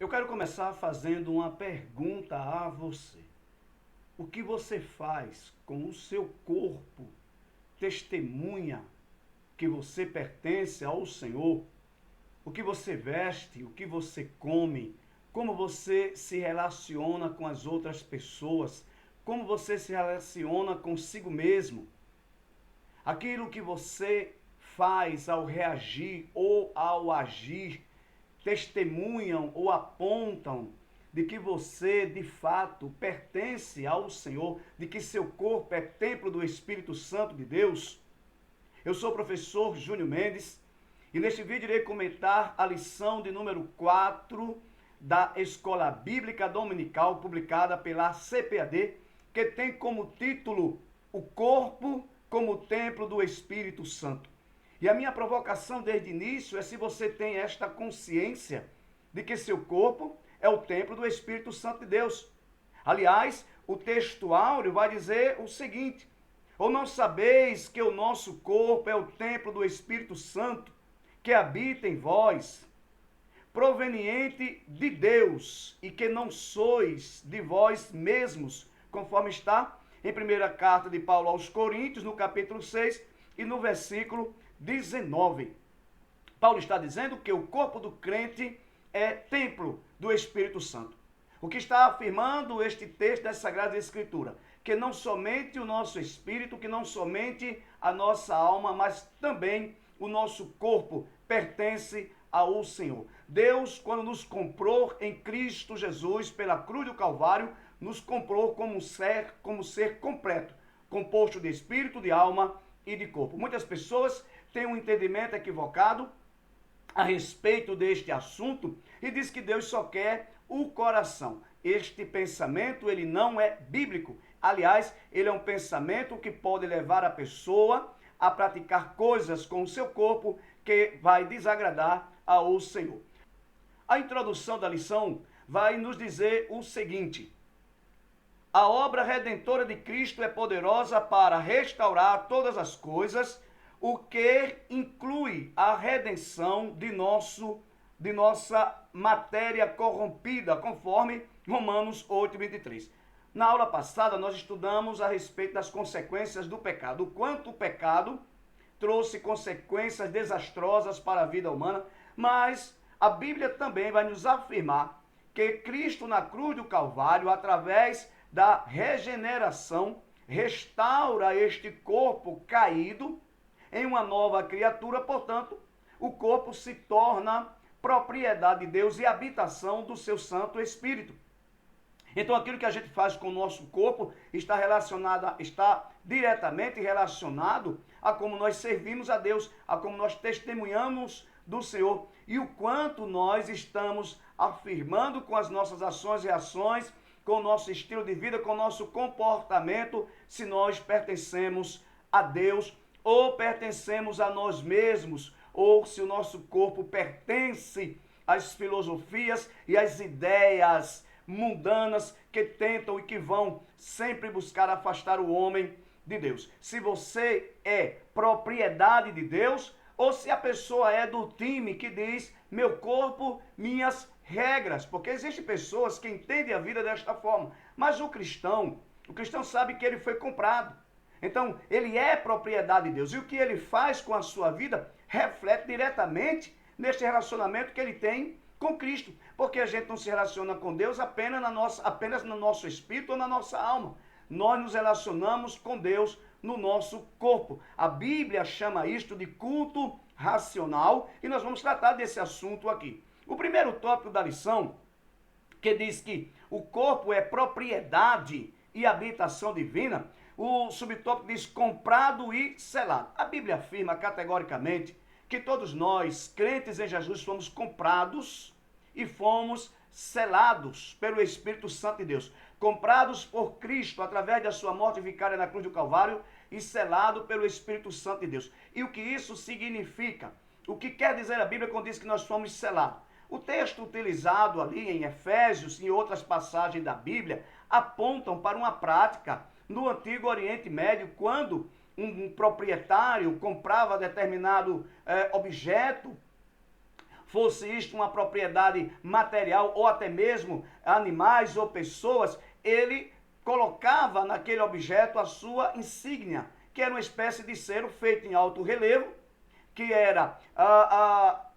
Eu quero começar fazendo uma pergunta a você. O que você faz com o seu corpo testemunha que você pertence ao Senhor? O que você veste, o que você come, como você se relaciona com as outras pessoas, como você se relaciona consigo mesmo? Aquilo que você faz ao reagir ou ao agir testemunham ou apontam de que você, de fato, pertence ao Senhor, de que seu corpo é templo do Espírito Santo de Deus. Eu sou o professor Júnior Mendes e neste vídeo irei comentar a lição de número 4 da Escola Bíblica Dominical, publicada pela CPAD, que tem como título O Corpo como Templo do Espírito Santo. E a minha provocação desde o início é se você tem esta consciência de que seu corpo é o templo do Espírito Santo de Deus. Aliás, o texto áureo vai dizer o seguinte: ou não sabeis que o nosso corpo é o templo do Espírito Santo, que habita em vós, proveniente de Deus, e que não sois de vós mesmos, conforme está em primeira carta de Paulo aos Coríntios, no capítulo 6 e no versículo 19. Paulo está dizendo que o corpo do crente é templo do Espírito Santo. O que está afirmando este texto da Sagrada Escritura? Que não somente o nosso espírito, que não somente a nossa alma, mas também o nosso corpo pertence ao Senhor. Deus, quando nos comprou em Cristo Jesus pela cruz do Calvário, nos comprou como ser completo, composto de espírito, de alma e de corpo. Muitas pessoas têm um entendimento equivocado a respeito deste assunto e diz que Deus só quer o coração. Este pensamento, ele não é bíblico. Aliás, ele é um pensamento que pode levar a pessoa a praticar coisas com o seu corpo que vai desagradar ao Senhor. A introdução da lição vai nos dizer o seguinte: a obra redentora de Cristo é poderosa para restaurar todas as coisas, o que inclui a redenção de nossa matéria corrompida, conforme Romanos 8:23. Na aula passada, nós estudamos a respeito das consequências do pecado, o quanto o pecado trouxe consequências desastrosas para a vida humana, mas a Bíblia também vai nos afirmar que Cristo na cruz do Calvário, através da regeneração, restaura este corpo caído em uma nova criatura. Portanto, o corpo se torna propriedade de Deus e habitação do seu Santo Espírito. Então, aquilo que a gente faz com o nosso corpo está diretamente relacionado a como nós servimos a Deus, a como nós testemunhamos do Senhor e o quanto nós estamos afirmando com as nossas ações e reações, com o nosso estilo de vida, com o nosso comportamento, se nós pertencemos a Deus ou pertencemos a nós mesmos, ou se o nosso corpo pertence às filosofias e às ideias mundanas que tentam e que vão sempre buscar afastar o homem de Deus. Se você é propriedade de Deus, ou se a pessoa é do time que diz meu corpo, minhas regras, porque existem pessoas que entendem a vida desta forma, mas o cristão sabe que ele foi comprado. Então, ele é propriedade de Deus. E o que ele faz com a sua vida reflete diretamente neste relacionamento que ele tem com Cristo. Porque a gente não se relaciona com Deus apenas no nosso espírito ou na nossa alma. Nós nos relacionamos com Deus no nosso corpo. A Bíblia chama isto de culto racional e nós vamos tratar desse assunto aqui. O primeiro tópico da lição, que diz que o corpo é propriedade e habitação divina, o subtópico diz comprado e selado. A Bíblia afirma categoricamente que todos nós, crentes em Jesus, fomos comprados e fomos selados pelo Espírito Santo de Deus. Comprados por Cristo através da sua morte vicária na cruz do Calvário e selado pelo Espírito Santo de Deus. E o que isso significa? O que quer dizer a Bíblia quando diz que nós fomos selados? O texto utilizado ali em Efésios e em outras passagens da Bíblia apontam para uma prática no Antigo Oriente Médio, quando um proprietário comprava determinado objeto, fosse isto uma propriedade material ou até mesmo animais ou pessoas, ele colocava naquele objeto a sua insígnia, que era uma espécie de selo feito em alto relevo, que era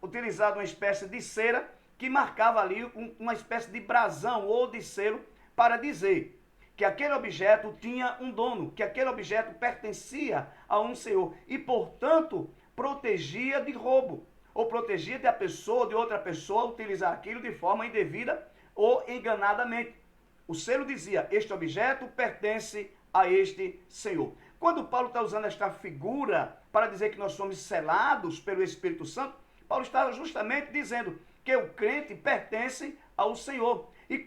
utilizado uma espécie de cera que marcava ali uma espécie de brasão ou de selo para dizer que aquele objeto tinha um dono, que aquele objeto pertencia a um senhor e, portanto, protegia de roubo, ou protegia de a pessoa, de outra pessoa, utilizar aquilo de forma indevida ou enganadamente. O selo dizia, este objeto pertence a este senhor. Quando Paulo está usando esta figura para dizer que nós somos selados pelo Espírito Santo, Paulo está justamente dizendo que o crente pertence ao Senhor. E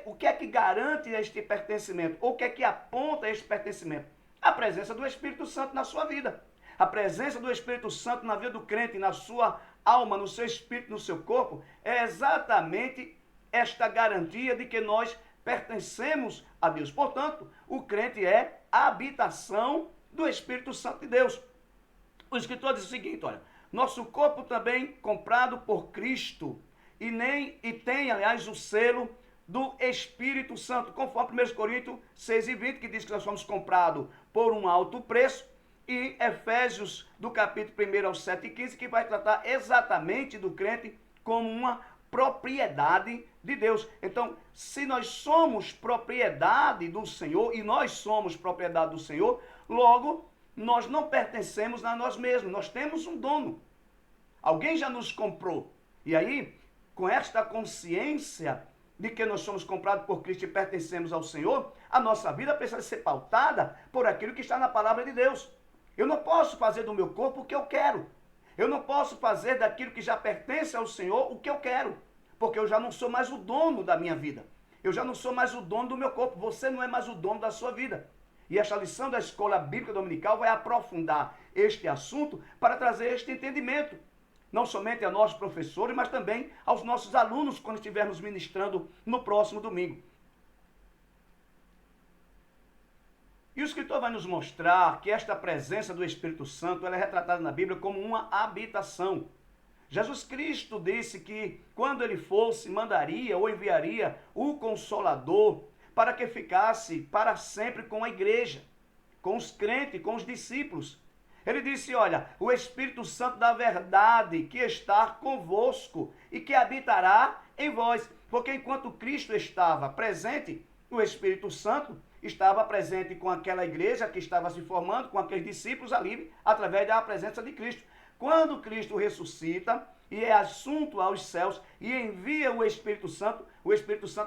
o que é que garante este pertencimento? Ou o que é que aponta este pertencimento? A presença do Espírito Santo na sua vida. A presença do Espírito Santo na vida do crente, na sua alma, no seu espírito, no seu corpo, é exatamente esta garantia de que nós pertencemos a Deus. Portanto, o crente é a habitação do Espírito Santo de Deus. O escritor diz o seguinte, olha, nosso corpo também comprado por Cristo e tem, aliás, o selo do Espírito Santo, conforme 1 Coríntios 6:20, que diz que nós fomos comprados por um alto preço, e Efésios, do capítulo 1 ao 7:15, que vai tratar exatamente do crente como uma propriedade de Deus. Então, se nós somos propriedade do Senhor, e nós somos propriedade do Senhor, logo, nós não pertencemos a nós mesmos, nós temos um dono. Alguém já nos comprou. E aí, com esta consciência de que nós somos comprados por Cristo e pertencemos ao Senhor, a nossa vida precisa ser pautada por aquilo que está na palavra de Deus. Eu não posso fazer do meu corpo o que eu quero. Eu não posso fazer daquilo que já pertence ao Senhor o que eu quero, porque eu já não sou mais o dono da minha vida. Eu já não sou mais o dono do meu corpo. Você não é mais o dono da sua vida. E esta lição da Escola Bíblica Dominical vai aprofundar este assunto para trazer este entendimento. Não somente a nós professores, mas também aos nossos alunos quando estivermos ministrando no próximo domingo. E o escritor vai nos mostrar que esta presença do Espírito Santo ela é retratada na Bíblia como uma habitação. Jesus Cristo disse que quando ele fosse, mandaria ou enviaria o Consolador para que ficasse para sempre com a igreja, com os crentes, com os discípulos. Ele disse, olha, o Espírito Santo da verdade que está convosco e que habitará em vós. Porque enquanto Cristo estava presente, o Espírito Santo estava presente com aquela igreja que estava se formando, com aqueles discípulos ali, através da presença de Cristo. Quando Cristo ressuscita e é assunto aos céus e envia o Espírito Santo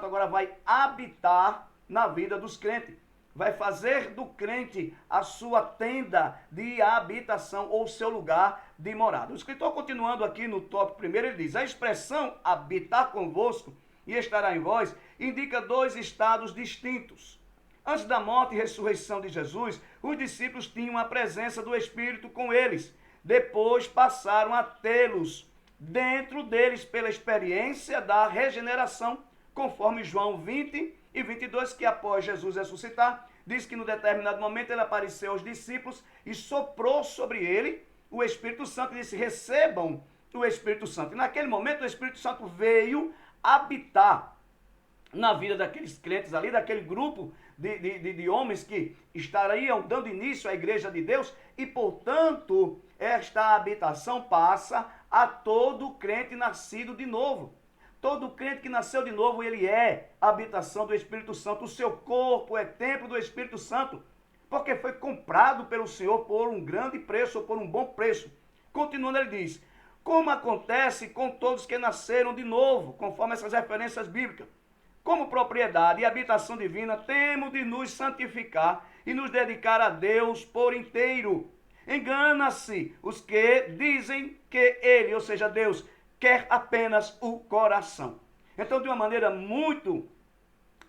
agora vai habitar na vida dos crentes. Vai fazer do crente a sua tenda de habitação ou seu lugar de morada. O escritor, continuando aqui no tópico primeiro, ele diz, a expressão habitar convosco e estará em vós indica dois estados distintos. Antes da morte e ressurreição de Jesus, os discípulos tinham a presença do Espírito com eles. Depois passaram a tê-los dentro deles pela experiência da regeneração, conforme João 20:22, que após Jesus ressuscitar, diz que no determinado momento ele apareceu aos discípulos e soprou sobre ele o Espírito Santo e disse, recebam o Espírito Santo. E naquele momento o Espírito Santo veio habitar na vida daqueles crentes ali, daquele grupo de homens que estariam dando início à igreja de Deus e, portanto, esta habitação passa a todo crente nascido de novo. Todo crente que nasceu de novo, ele é a habitação do Espírito Santo. O seu corpo é templo do Espírito Santo, porque foi comprado pelo Senhor por um grande preço, ou por um bom preço. Continuando, ele diz, como acontece com todos que nasceram de novo, conforme essas referências bíblicas. Como propriedade e habitação divina, temos de nos santificar e nos dedicar a Deus por inteiro. Engana-se os que dizem que ele, ou seja, Deus, quer apenas o coração. Então, de uma maneira muito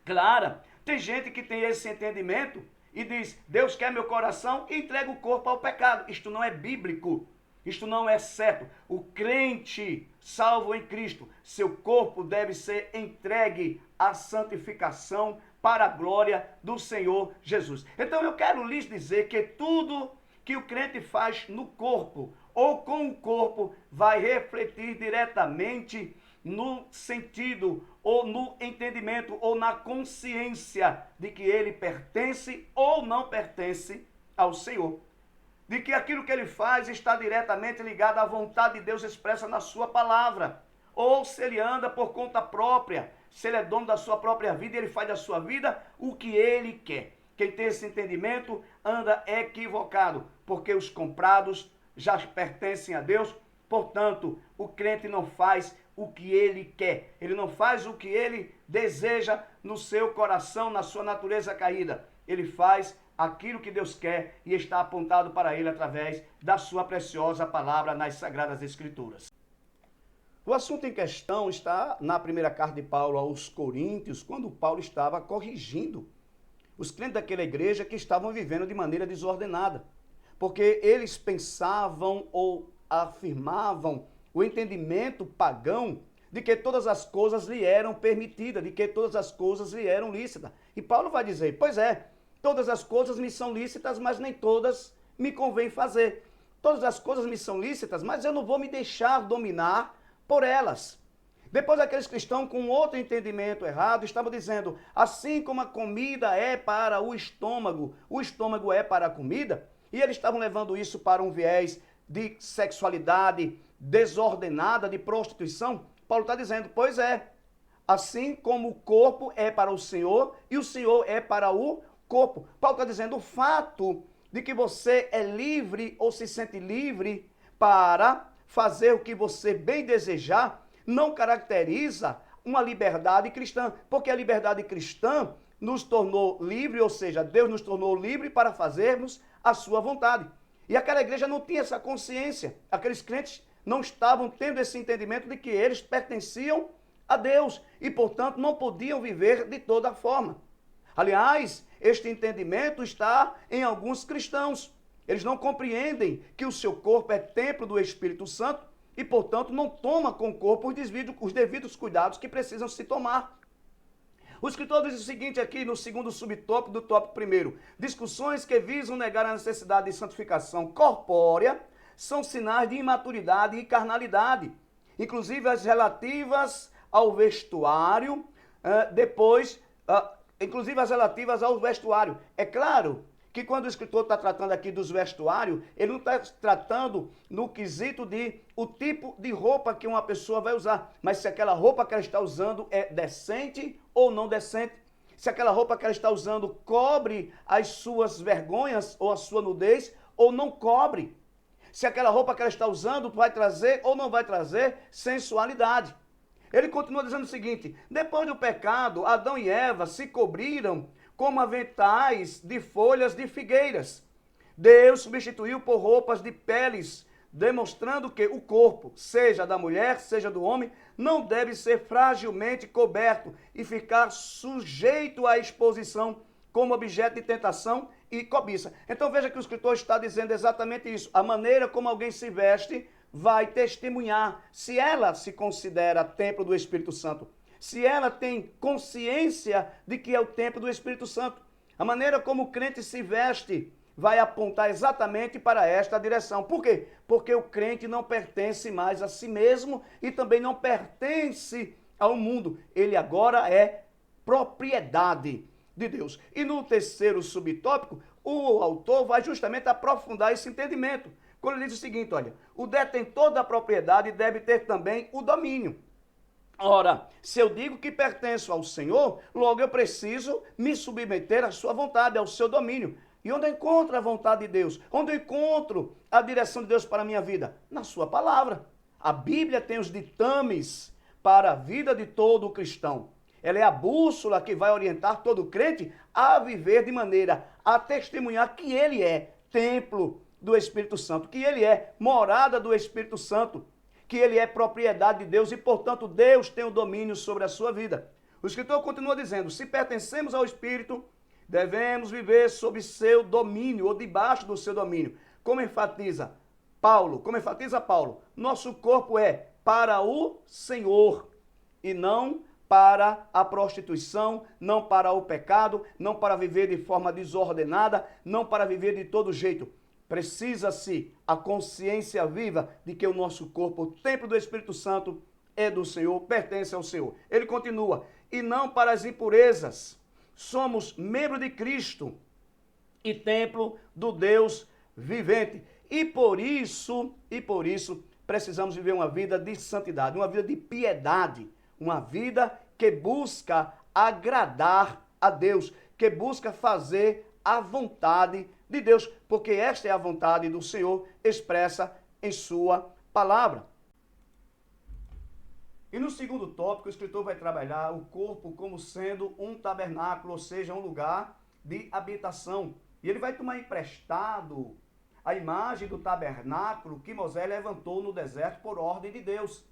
clara, tem gente que tem esse entendimento e diz, Deus quer meu coração e entrega o corpo ao pecado. Isto não é bíblico, isto não é certo. O crente salvo em Cristo, seu corpo deve ser entregue à santificação para a glória do Senhor Jesus. Então, eu quero lhes dizer que tudo que o crente faz no corpo ou com o corpo vai refletir diretamente no sentido, ou no entendimento, ou na consciência de que ele pertence ou não pertence ao Senhor. De que aquilo que ele faz está diretamente ligado à vontade de Deus expressa na sua palavra. Ou se ele anda por conta própria, se ele é dono da sua própria vida, ele faz da sua vida o que ele quer. Quem tem esse entendimento anda equivocado, porque os comprados já pertencem a Deus. Portanto, o crente não faz o que ele quer. Ele não faz o que ele deseja no seu coração, na sua natureza caída. Ele faz aquilo que Deus quer e está apontado para ele através da sua preciosa palavra nas Sagradas Escrituras. O assunto em questão está na primeira carta de Paulo aos Coríntios, quando Paulo estava corrigindo os crentes daquela igreja que estavam vivendo de maneira desordenada, porque eles pensavam ou afirmavam o entendimento pagão de que todas as coisas lhe eram permitidas, de que todas as coisas lhe eram lícitas. E Paulo vai dizer, pois é, todas as coisas me são lícitas, mas nem todas me convém fazer. Todas as coisas me são lícitas, mas eu não vou me deixar dominar por elas. Depois aqueles cristãos com outro entendimento errado estavam dizendo, assim como a comida é para o estômago é para a comida, e eles estavam levando isso para um viés de sexualidade desordenada, de prostituição. Paulo está dizendo, pois é, assim como o corpo é para o Senhor e o Senhor é para o corpo. Paulo está dizendo, o fato de que você é livre ou se sente livre para fazer o que você bem desejar, não caracteriza uma liberdade cristã, porque a liberdade cristã nos tornou livre, ou seja, Deus nos tornou livre para fazermos a sua vontade. E aquela igreja não tinha essa consciência, aqueles crentes não estavam tendo esse entendimento de que eles pertenciam a Deus e, portanto, não podiam viver de toda forma. Aliás, este entendimento está em alguns cristãos. Eles não compreendem que o seu corpo é templo do Espírito Santo e, portanto, não toma com o corpo os devidos cuidados que precisam se tomar. O escritor diz o seguinte aqui no segundo subtópico do tópico primeiro. Discussões que visam negar a necessidade de santificação corpórea são sinais de imaturidade e carnalidade, inclusive as relativas ao vestuário, inclusive as relativas ao vestuário. É claro que quando o escritor está tratando aqui dos vestuários, ele não está tratando no quesito de o tipo de roupa que uma pessoa vai usar, mas se aquela roupa que ela está usando é decente ou não decente, se aquela roupa que ela está usando cobre as suas vergonhas ou a sua nudez ou não cobre, se aquela roupa que ela está usando vai trazer ou não vai trazer sensualidade. Ele continua dizendo o seguinte, depois do pecado, Adão e Eva se cobriram como aventais de folhas de figueiras. Deus substituiu por roupas de peles, demonstrando que o corpo, seja da mulher, seja do homem, não deve ser fragilmente coberto e ficar sujeito à exposição como objeto de tentação e cobiça. Então veja que o escritor está dizendo exatamente isso. A maneira como alguém se veste vai testemunhar se ela se considera templo do Espírito Santo, se ela tem consciência de que é o templo do Espírito Santo. A maneira como o crente se veste vai apontar exatamente para esta direção. Por quê? Porque o crente não pertence mais a si mesmo e também não pertence ao mundo. Ele agora é propriedade de Deus. E no terceiro subtópico, o autor vai justamente aprofundar esse entendimento. Quando ele diz o seguinte, olha, o detentor da propriedade deve ter também o domínio. Ora, se eu digo que pertenço ao Senhor, logo eu preciso me submeter à sua vontade, ao seu domínio. E onde eu encontro a vontade de Deus? Onde eu encontro a direção de Deus para a minha vida? Na sua palavra. A Bíblia tem os ditames para a vida de todo cristão. Ela é a bússola que vai orientar todo crente a viver de maneira a testemunhar que ele é templo do Espírito Santo, que ele é morada do Espírito Santo, que ele é propriedade de Deus e, portanto, Deus tem o domínio sobre a sua vida. O escritor continua dizendo, se pertencemos ao Espírito, devemos viver sob seu domínio ou debaixo do seu domínio. Como enfatiza Paulo, nosso corpo é para o Senhor e não para a prostituição, não para o pecado, não para viver de forma desordenada, não para viver de todo jeito. Precisa-se a consciência viva de que o nosso corpo, o templo do Espírito Santo, é do Senhor, pertence ao Senhor. Ele continua, e não para as impurezas. Somos membro de Cristo e templo do Deus vivente. E por isso, precisamos viver uma vida de santidade, uma vida de piedade, uma vida que busca agradar a Deus, que busca fazer a vontade de Deus, porque esta é a vontade do Senhor expressa em sua palavra. E no segundo tópico, o escritor vai trabalhar o corpo como sendo um tabernáculo, ou seja, um lugar de habitação. E ele vai tomar emprestado a imagem do tabernáculo que Moisés levantou no deserto por ordem de Deus.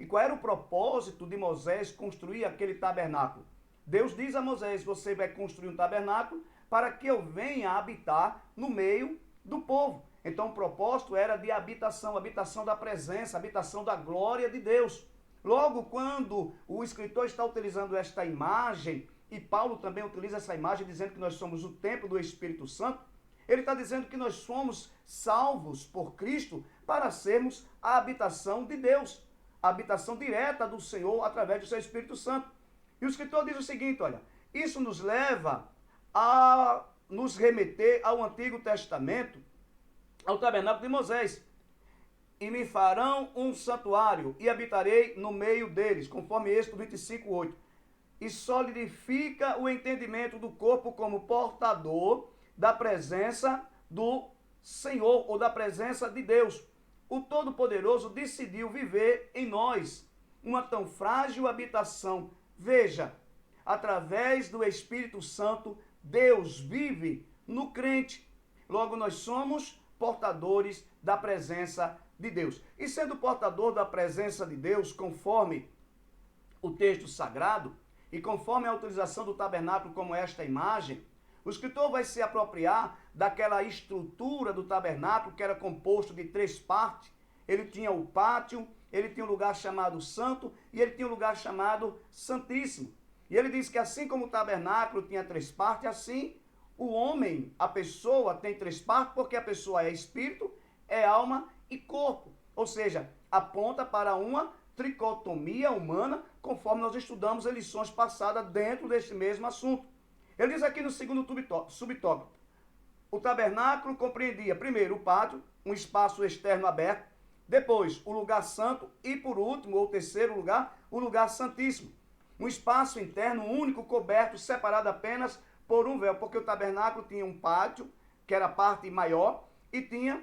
E qual era o propósito de Moisés construir aquele tabernáculo? Deus diz a Moisés, você vai construir um tabernáculo para que eu venha habitar no meio do povo. Então o propósito era de habitação, habitação da presença, habitação da glória de Deus. Logo, quando o escritor está utilizando esta imagem, e Paulo também utiliza essa imagem dizendo que nós somos o templo do Espírito Santo, ele está dizendo que nós somos salvos por Cristo para sermos a habitação de Deus, a habitação direta do Senhor através do seu Espírito Santo. E o escritor diz o seguinte, olha, isso nos leva a nos remeter ao Antigo Testamento, ao tabernáculo de Moisés. E me farão um santuário e habitarei no meio deles, conforme Êxodo 25:8. E solidifica o entendimento do corpo como portador da presença do Senhor, ou da presença de Deus. O Todo-Poderoso decidiu viver em nós uma tão frágil habitação. Veja, através do Espírito Santo, Deus vive no crente. Logo, nós somos portadores da presença de Deus. E sendo portador da presença de Deus, conforme o texto sagrado, e conforme a utilização do tabernáculo como esta imagem, o escritor vai se apropriar daquela estrutura do tabernáculo que era composto de 3 partes. Ele tinha o pátio, ele tinha um lugar chamado Santo e ele tinha um lugar chamado Santíssimo. E ele diz que assim como o tabernáculo tinha 3 partes, assim o homem, a pessoa tem 3 partes, porque a pessoa é espírito, é alma e corpo. Ou seja, aponta para uma tricotomia humana, conforme nós estudamos em lições passadas dentro deste mesmo assunto. Ele diz aqui no segundo subtópico, o tabernáculo compreendia, primeiro, o pátio, um espaço externo aberto, depois, o lugar santo e, por último, ou terceiro lugar, o lugar santíssimo. Um espaço interno único, coberto, separado apenas por um véu, porque o tabernáculo tinha um pátio, que era a parte maior, e tinha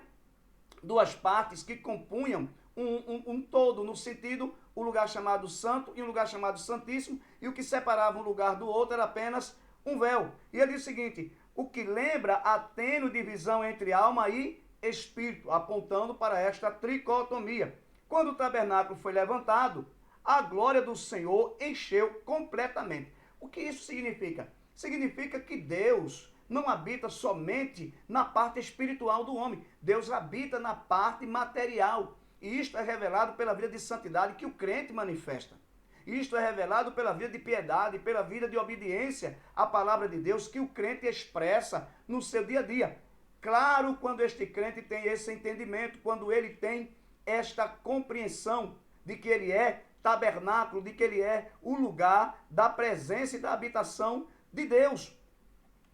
2 partes que compunham um todo, no sentido, o lugar chamado santo e um lugar chamado santíssimo, e o que separava um lugar do outro era apenas um véu. E ele diz o seguinte, o que lembra a tênue divisão entre alma e espírito, apontando para esta tricotomia. Quando o tabernáculo foi levantado, a glória do Senhor encheu completamente. O que isso significa? Significa que Deus não habita somente na parte espiritual do homem. Deus habita na parte material. E isto é revelado pela vida de santidade que o crente manifesta. Isto é revelado pela vida de piedade, pela vida de obediência à palavra de Deus que o crente expressa no seu dia a dia. Claro, quando este crente tem esse entendimento, quando ele tem esta compreensão de que ele é tabernáculo, de que ele é o lugar da presença e da habitação de Deus.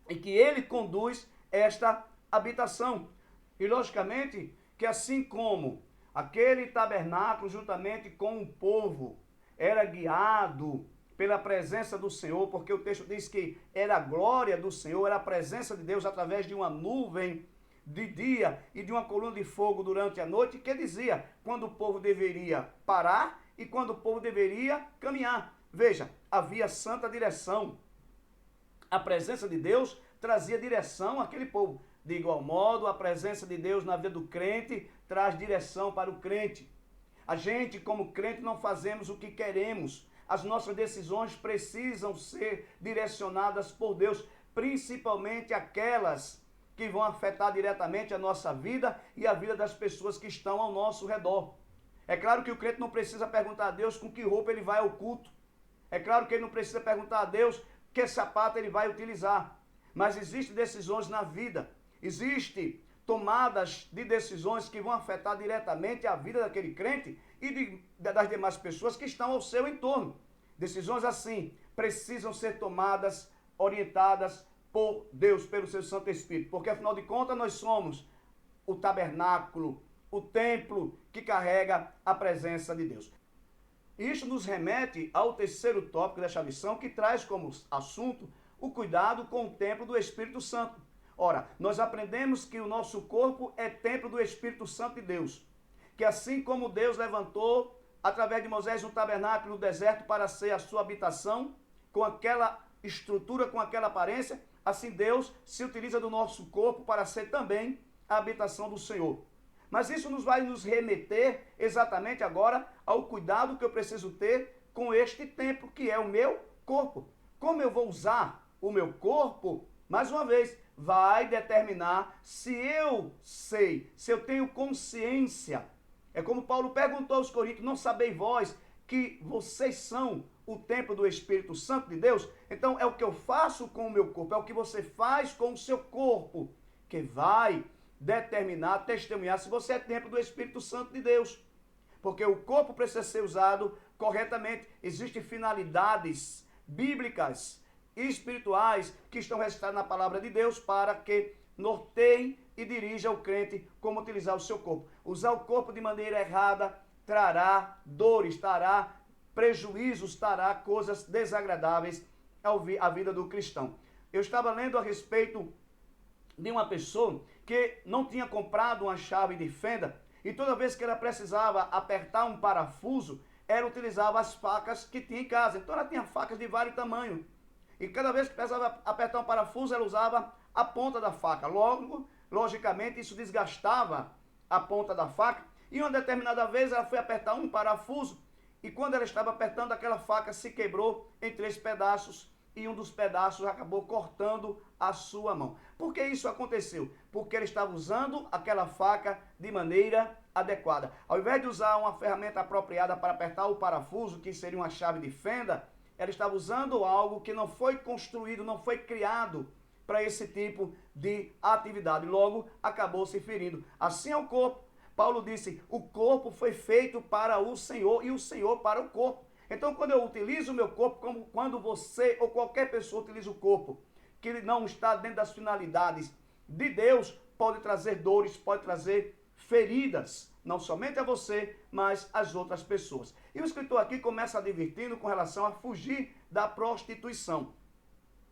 E que ele conduz esta habitação. E logicamente que assim como aquele tabernáculo juntamente com o povo era guiado pela presença do Senhor, porque o texto diz que era a glória do Senhor, era a presença de Deus através de uma nuvem de dia e de uma coluna de fogo durante a noite, que dizia quando o povo deveria parar e quando o povo deveria caminhar. Veja, havia santa direção. A presença de Deus trazia direção àquele povo. De igual modo, a presença de Deus na vida do crente traz direção para o crente. A gente, como crente, não fazemos o que queremos. As nossas decisões precisam ser direcionadas por Deus, principalmente aquelas que vão afetar diretamente a nossa vida e a vida das pessoas que estão ao nosso redor. É claro que o crente não precisa perguntar a Deus com que roupa ele vai ao culto. É claro que ele não precisa perguntar a Deus que sapato ele vai utilizar. Mas existem decisões na vida. Existe tomadas de decisões que vão afetar diretamente a vida daquele crente e das demais pessoas que estão ao seu entorno. Decisões assim precisam ser tomadas, orientadas por Deus, pelo seu Santo Espírito, porque afinal de contas nós somos o tabernáculo, o templo que carrega a presença de Deus. Isso nos remete ao terceiro tópico desta lição, que traz como assunto o cuidado com o templo do Espírito Santo. Ora, nós aprendemos que o nosso corpo é templo do Espírito Santo de Deus, que assim como Deus levantou através de Moisés um tabernáculo no deserto para ser a sua habitação, com aquela estrutura, com aquela aparência, assim Deus se utiliza do nosso corpo para ser também a habitação do Senhor. Mas isso vai nos remeter exatamente agora ao cuidado que eu preciso ter com este templo, que é o meu corpo. Como eu vou usar o meu corpo, mais uma vez, vai determinar se eu sei, se eu tenho consciência. É como Paulo perguntou aos Coríntios: não sabeis vós que vocês são o templo do Espírito Santo de Deus? Então é o que eu faço com o meu corpo, é o que você faz com o seu corpo, que vai determinar, testemunhar se você é templo do Espírito Santo de Deus. Porque o corpo precisa ser usado corretamente. Existem finalidades bíblicas e espirituais que estão registradas na palavra de Deus para que norteiem e dirija o crente como utilizar o seu corpo. Usar o corpo de maneira errada trará dores, trará prejuízos, trará coisas desagradáveis à vida do cristão. Eu estava lendo a respeito de uma pessoa que não tinha comprado uma chave de fenda e toda vez que ela precisava apertar um parafuso, ela utilizava as facas que tinha em casa. Então ela tinha facas de vários tamanhos. E cada vez que precisava apertar um parafuso, ela usava a ponta da faca. Logo, logicamente, isso desgastava a ponta da faca. E uma determinada vez ela foi apertar um parafuso e quando ela estava apertando, aquela faca se quebrou em 3 pedaços e um dos pedaços acabou cortando a sua mão. Por que isso aconteceu? Porque ela estava usando aquela faca de maneira adequada. Ao invés de usar uma ferramenta apropriada para apertar o parafuso, que seria uma chave de fenda, ela estava usando algo que não foi construído, não foi criado para esse tipo de atividade. Logo, acabou se ferindo. Assim é o corpo. Paulo disse: o corpo foi feito para o Senhor e o Senhor para o corpo. Então, quando eu utilizo o meu corpo, como quando você ou qualquer pessoa utiliza o corpo, que ele não está dentro das finalidades de Deus, pode trazer dores, pode trazer feridas, não somente a você, mas às outras pessoas. E o escritor aqui começa advertindo com relação a fugir da prostituição.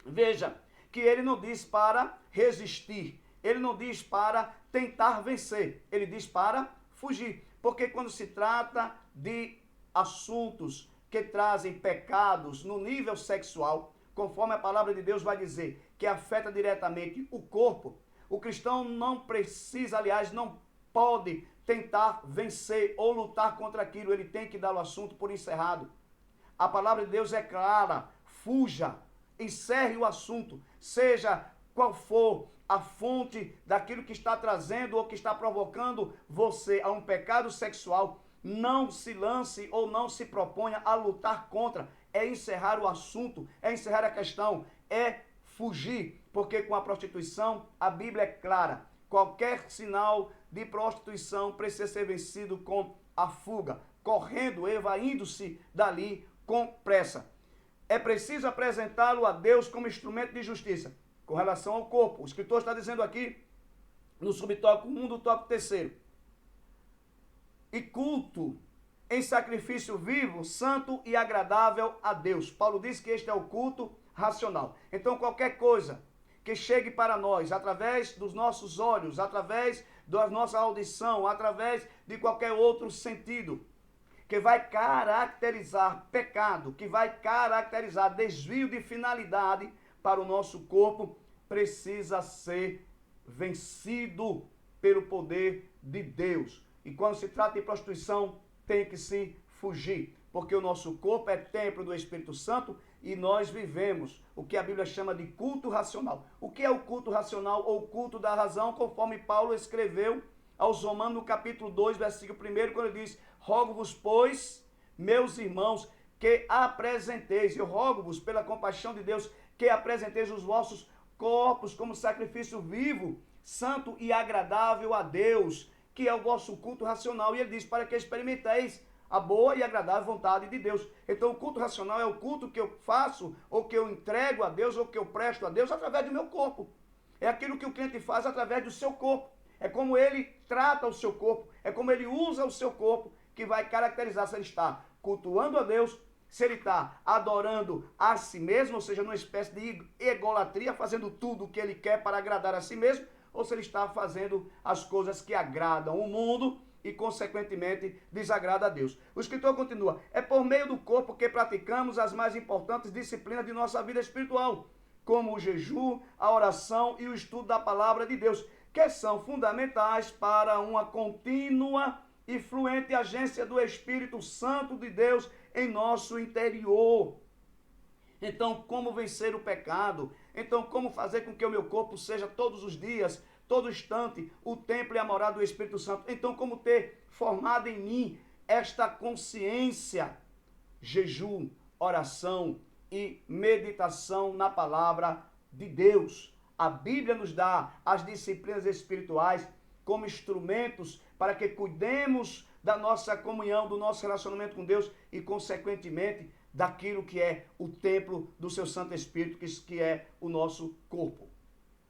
Veja que ele não diz para resistir, ele não diz para tentar vencer, ele diz para fugir. Porque quando se trata de assuntos que trazem pecados no nível sexual, conforme a palavra de Deus vai dizer, que afeta diretamente o corpo, o cristão não precisa, aliás, não pode tentar vencer ou lutar contra aquilo, ele tem que dar o assunto por encerrado. A palavra de Deus é clara: fuja, encerre o assunto, seja qual for a fonte daquilo que está trazendo ou que está provocando você a um pecado sexual. Não se lance ou não se proponha a lutar contra, é encerrar o assunto, é encerrar a questão, é fugir, porque com a prostituição a Bíblia é clara: qualquer sinal de prostituição precisa ser vencido com a fuga, correndo, evaindo-se dali com pressa. É preciso apresentá-lo a Deus como instrumento de justiça. Com relação ao corpo, o escritor está dizendo aqui, no subtópico 1 do tópico 3º, e culto em sacrifício vivo, santo e agradável a Deus. Paulo diz que este é o culto racional. Então qualquer coisa que chegue para nós, através dos nossos olhos, através da nossa audição, através de qualquer outro sentido, que vai caracterizar pecado, que vai caracterizar desvio de finalidade para o nosso corpo, precisa ser vencido pelo poder de Deus. E quando se trata de prostituição, tem que se fugir, porque o nosso corpo é templo do Espírito Santo e nós vivemos o que a Bíblia chama de culto racional. O que é o culto racional ou culto da razão? Conforme Paulo escreveu aos Romanos no capítulo 2, versículo 1, quando ele diz: rogo-vos, pois, meus irmãos, que apresenteis, eu rogo-vos pela compaixão de Deus, que apresenteis os vossos corpos como sacrifício vivo, santo e agradável a Deus, que é o vosso culto racional. E ele diz, para que experimenteis a boa e agradável vontade de Deus. Então o culto racional é o culto que eu faço, ou que eu entrego a Deus, ou que eu presto a Deus através do meu corpo. É aquilo que o crente faz através do seu corpo. É como ele trata o seu corpo, é como ele usa o seu corpo, que vai caracterizar se ele está cultuando a Deus, se ele está adorando a si mesmo, ou seja, numa espécie de egolatria, fazendo tudo o que ele quer para agradar a si mesmo, ou se ele está fazendo as coisas que agradam o mundo e, consequentemente, desagrada a Deus. O escritor continua, é por meio do corpo que praticamos as mais importantes disciplinas de nossa vida espiritual, como o jejum, a oração e o estudo da palavra de Deus, que são fundamentais para uma contínua e fluente agência do Espírito Santo de Deus em nosso interior. Então, como vencer o pecado? Então, como fazer com que o meu corpo seja todos os dias, todo instante, o templo e a morada do Espírito Santo? Então, como ter formado em mim esta consciência? Jejum, oração e meditação na palavra de Deus. A Bíblia nos dá as disciplinas espirituais como instrumentos para que cuidemos da nossa comunhão, do nosso relacionamento com Deus e, consequentemente, daquilo que é o templo do seu Santo Espírito, que é o nosso corpo.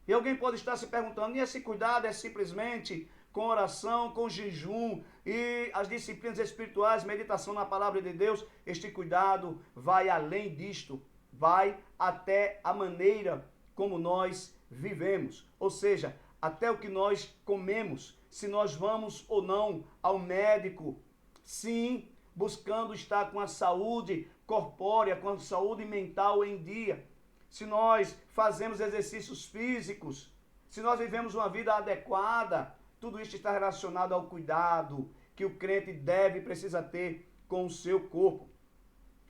E alguém pode estar se perguntando, e esse cuidado é simplesmente com oração, com jejum e as disciplinas espirituais, meditação na palavra de Deus? Este cuidado vai além disto, vai até a maneira como nós vivemos, ou seja, até o que nós comemos, se nós vamos ou não ao médico, sim, buscando estar com a saúde corpórea, com a saúde mental em dia, se nós fazemos exercícios físicos, se nós vivemos uma vida adequada, tudo isso está relacionado ao cuidado que o crente deve e precisa ter com o seu corpo.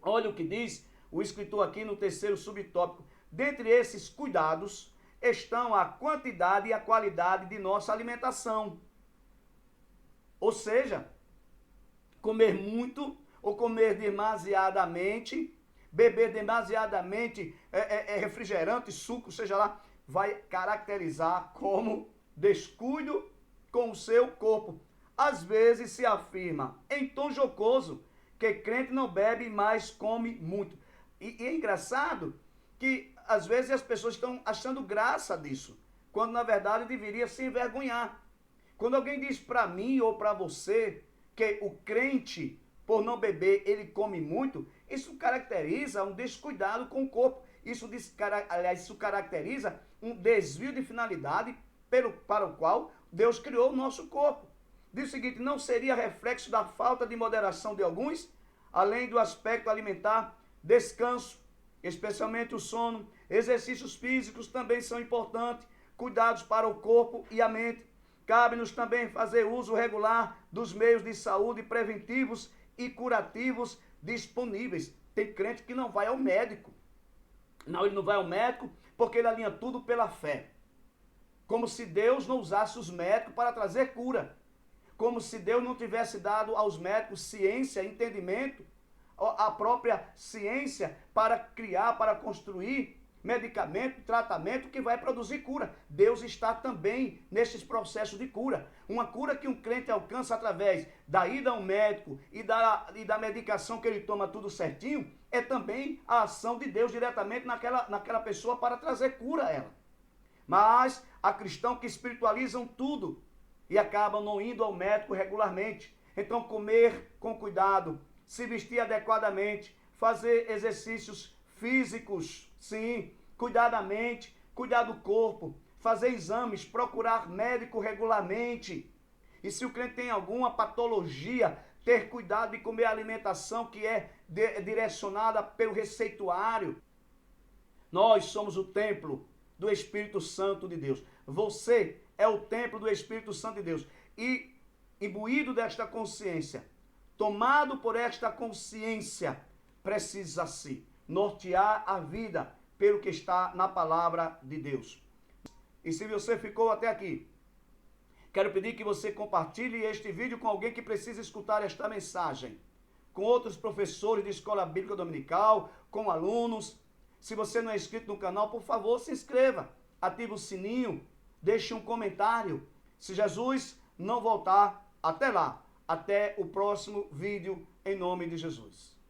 Olha o que diz o escritor aqui no terceiro subtópico. Dentre esses cuidados estão a quantidade e a qualidade de nossa alimentação. Ou seja, comer muito ou comer demasiadamente, beber demasiadamente refrigerante, suco, seja lá, vai caracterizar como descuido com o seu corpo. Às vezes se afirma em tom jocoso que crente não bebe, mas come muito. E é engraçado que às vezes as pessoas estão achando graça disso, quando na verdade deveria se envergonhar. Quando alguém diz para mim ou para você que o crente, por não beber, ele come muito, isso caracteriza um descuidado com o corpo. Isso caracteriza um desvio de finalidade para o qual Deus criou o nosso corpo. Diz o seguinte, não seria reflexo da falta de moderação de alguns, além do aspecto alimentar, descanso, especialmente o sono, exercícios físicos também são importantes, cuidados para o corpo e a mente. Cabe-nos também fazer uso regular dos meios de saúde preventivos e curativos disponíveis. Tem crente que não vai ao médico. Não, ele não vai ao médico porque ele alinha tudo pela fé. Como se Deus não usasse os médicos para trazer cura. Como se Deus não tivesse dado aos médicos ciência, entendimento, a própria ciência para criar, para construir medicamento, tratamento que vai produzir cura. Deus está também nesses processos de cura. Uma cura que um crente alcança através da ida ao médico e da medicação que ele toma tudo certinho, é também a ação de Deus diretamente naquela pessoa para trazer cura a ela. Mas há cristãos que espiritualizam tudo e acabam não indo ao médico regularmente. Então comer com cuidado, se vestir adequadamente, fazer exercícios físicos, sim, cuidar da mente, cuidar do corpo, fazer exames, procurar médico regularmente. E se o crente tem alguma patologia, ter cuidado de comer alimentação que é direcionada pelo receituário. Nós somos o templo do Espírito Santo de Deus. Você é o templo do Espírito Santo de Deus. E imbuído desta consciência, tomado por esta consciência, precisa-se nortear a vida pelo que está na palavra de Deus. E se você ficou até aqui, quero pedir que você compartilhe este vídeo com alguém que precisa escutar esta mensagem, com outros professores de escola bíblica dominical, com alunos. Se você não é inscrito no canal, por favor, se inscreva, ative o sininho, deixe um comentário. Se Jesus não voltar, até lá. Até o próximo vídeo, em nome de Jesus.